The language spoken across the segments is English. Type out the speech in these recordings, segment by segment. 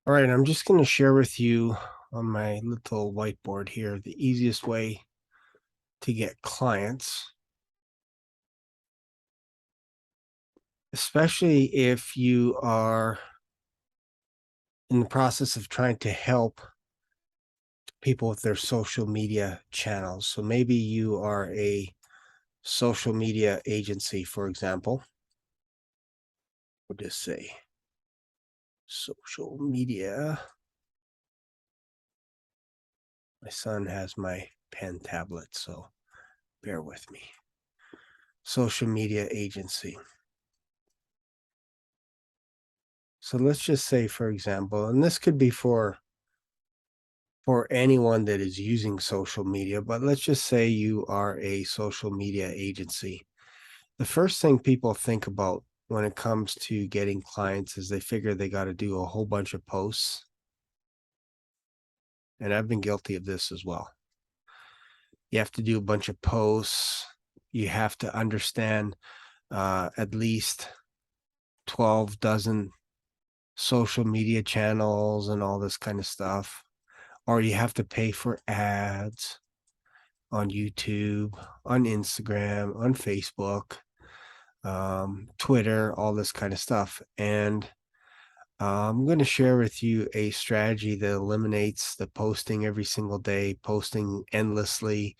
All right, I'm just going to share with you on my little whiteboard here the easiest way to get clients, especially if you are in the process of trying to help people with their social media channels. So maybe you are a social media agency, for example. We'll just say social media. My son has my pen tablet, so bear with me. Social media agency. So let's just say, for example, and this could be for anyone that is using social media, but let's just say you are a social media agency. The first thing people think about when it comes to getting clients is they figure they got to do a whole bunch of posts. And I've been guilty of this as well. You have to do a bunch of posts. You have to understand at least 12 dozen social media channels and all this kind of stuff. Or you have to pay for ads on YouTube, on Instagram, on Facebook, Twitter, all this kind of stuff. And I'm going to share with you a strategy that eliminates the posting every single day, posting endlessly,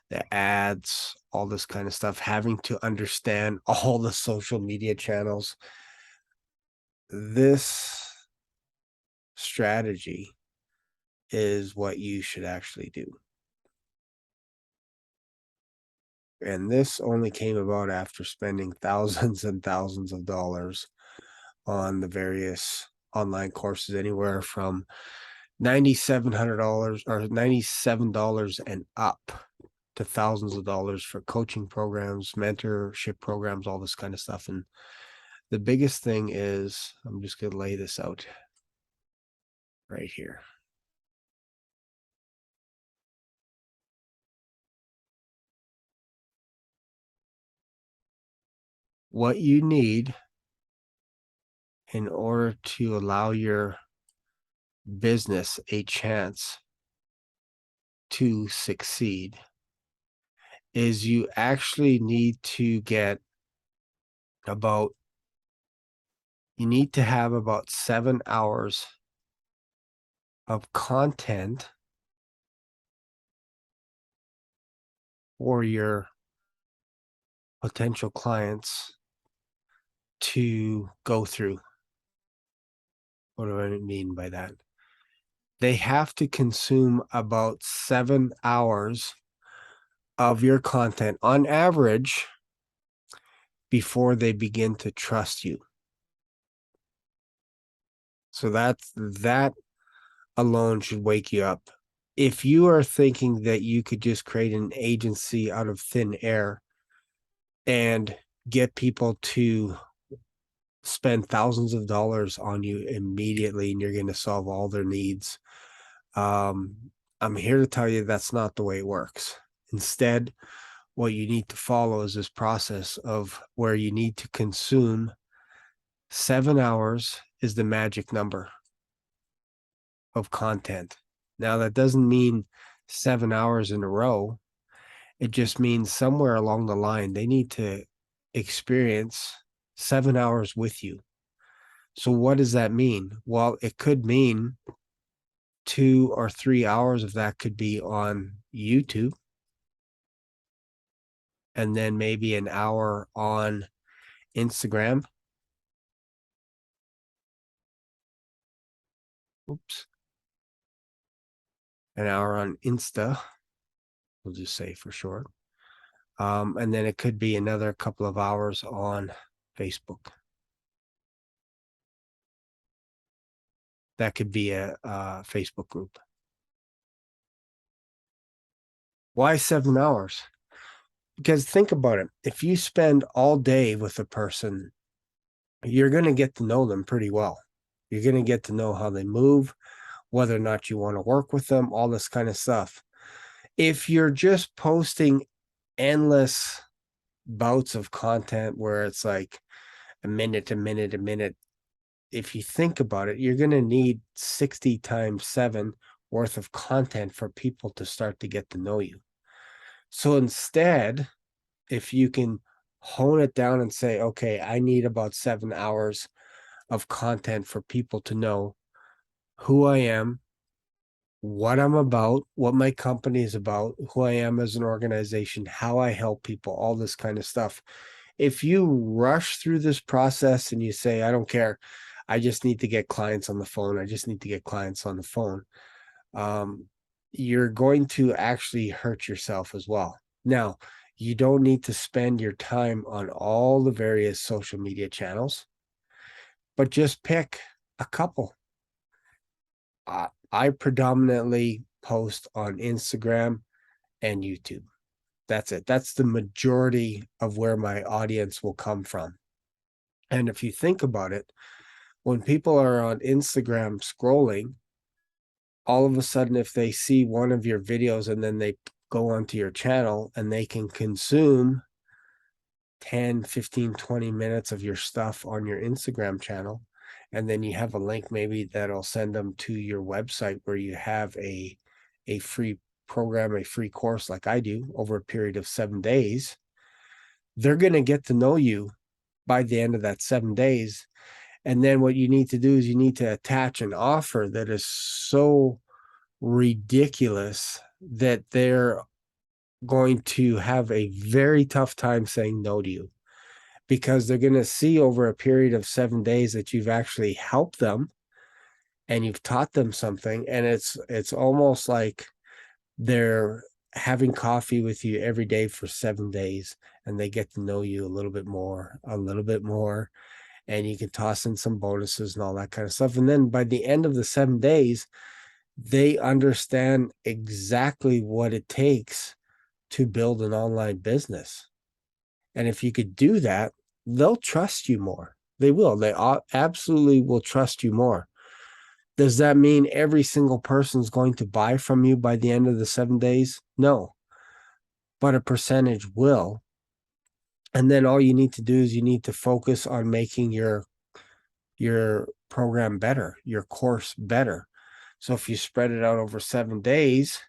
the ads, all this kind of stuff, having to understand all the social media channels. This strategy is what you should actually do. And this only came about after spending thousands and thousands of dollars on the various online courses, anywhere from $9,700 or $97 and up to thousands of dollars for coaching programs, mentorship programs, all this kind of stuff. And the biggest thing is, I'm just going to lay this out right here. What you need in order to allow your business a chance to succeed is you actually need to get about you need to have about 7 hours of content for your potential clients to go through. What do I mean by that? They have to consume about 7 hours of your content on average before they begin to trust you. So that alone should wake you up. If you are thinking that you could just create an agency out of thin air and get people to spend thousands of dollars on you immediately and you're going to solve all their needs, I'm here to tell you that's not the way it works. Instead, what you need to follow is this process of where you need to consume 7 hours is the magic number of content. Now, that doesn't mean 7 hours in a row. It just means somewhere along the line, they need to experience 7 hours with you. So what does that mean? Well, it could mean 2 or 3 hours of that could be on YouTube, and then maybe an hour on Instagram. Oops. An hour on Insta, we'll just say for short. And then it could be another couple of hours on Facebook. That could be a Facebook group. Why 7 hours? Because think about it. If you spend all day with a person, you're going to get to know them pretty well. You're going to get to know how they move, whether or not you want to work with them, all this kind of stuff. If you're just posting endless bouts of content where it's like a minute, if you think about it, you're going to need 60 times 7 worth of content for people to start to get to know you. So instead, if you can hone it down and say, okay, I need about 7 hours of content for people to know who I am, what I'm about, what my company is about, who I am as an organization, how I help people, all this kind of stuff. If you rush through this process and you say, I don't care, I just need to get clients on the phone, I just need to get clients on the phone, um, you're going to actually hurt yourself as well. Now, you don't need to spend your time on all the various social media channels, but just pick a couple. I predominantly post on Instagram and YouTube. That's it. That's the majority of where my audience will come from. And if you think about it, when people are on Instagram scrolling, all of a sudden, if they see one of your videos and then they go onto your channel and they can consume 10, 15, 20 minutes of your stuff on your Instagram channel, and then you have a link maybe that'll send them to your website where you have a free program, a free course like I do over a period of 7 days, they're going to get to know you by the end of that 7 days. And then what you need to do is you need to attach an offer that is so ridiculous that they're going to have a very tough time saying no to you, because they're going to see over a period of 7 days that you've actually helped them and you've taught them something. And it's almost like they're having coffee with you every day for 7 days, and they get to know you a little bit more, a little bit more, and you can toss in some bonuses and all that kind of stuff. And then by the end of the 7 days, they understand exactly what it takes to build an online business. And if you could do that, they'll trust you more. They will. They absolutely will trust you more. Does that mean every single person is going to buy from you by the end of the 7 days? No, but a percentage will. And then all you need to do is you need to focus on making your program better, your course better. So if you spread it out over 7 days,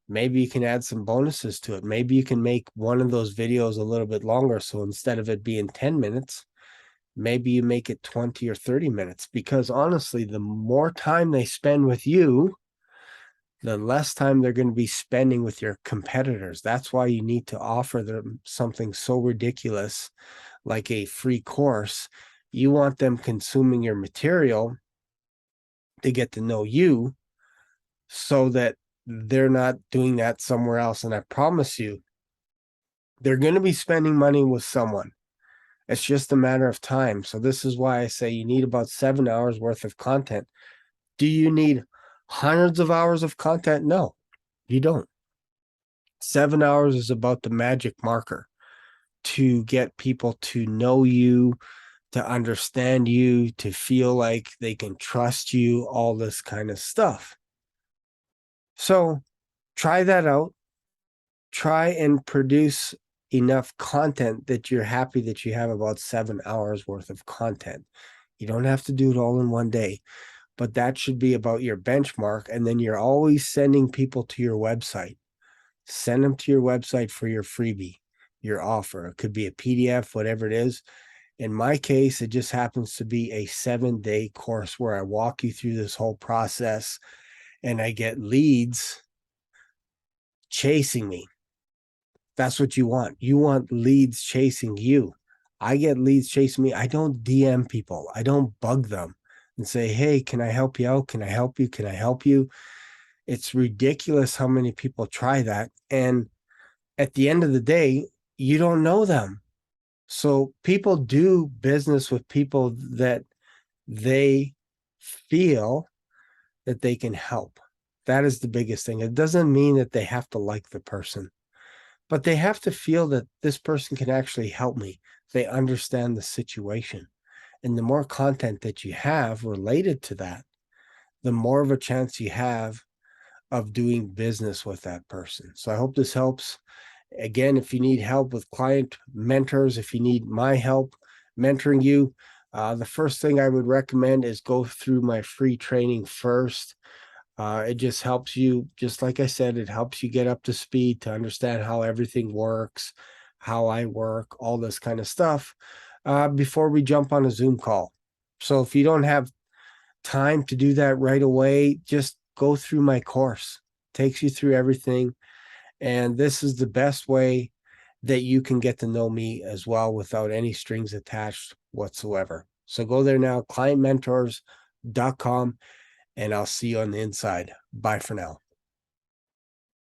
maybe you can add some bonuses to it. Maybe you can make one of those videos a little bit longer. So instead of it being 10 minutes, maybe you make it 20 or 30 minutes. Because honestly, the more time they spend with you, the less time they're going to be spending with your competitors. That's why you need to offer them something so ridiculous like a free course. You want them consuming your material to get to know you, so that they're not doing that somewhere else. And I promise you, they're going to be spending money with someone. It's just a matter of time. So this is why I say you need about 7 hours worth of content. Do you need hundreds of hours of content? No, you don't. 7 hours is about the magic marker to get people to know you, to understand you, to feel like they can trust you, all this kind of stuff. So try that out. Try and produce enough content that you're happy that you have about 7 hours worth of content. You don't have to do it all in one day, but that should be about your benchmark. And then you're always sending people to your website. Send them to your website for your freebie, your offer. It could be a PDF, whatever it is. In my case, it just happens to be a 7-day course where I walk you through this whole process and I get leads chasing me. That's what you want. You want leads chasing you. I get leads chasing me. I don't DM people. I don't bug them and say, hey, can I help you out? Can I help you? Can I help you? It's ridiculous how many people try that. And at the end of the day, you don't know them. So people do business with people that they feel that they can help. That is the biggest thing. It doesn't mean that they have to like the person, but they have to feel that this person can actually help me. They understand the situation. And the more content that you have related to that, the more of a chance you have of doing business with that person. So I hope this helps. Again, if you need help with client mentors, if you need my help mentoring you, The first thing I would recommend is go through my free training first. It just helps you, just like I said, it helps you get up to speed to understand how everything works, how I work, all this kind of stuff, before we jump on a Zoom call. So if you don't have time to do that right away, just go through my course. Takes you through everything. And this is the best way that you can get to know me as well without any strings attached whatsoever. So go there now, clientmentors.com, and I'll see you on the inside. Bye for now.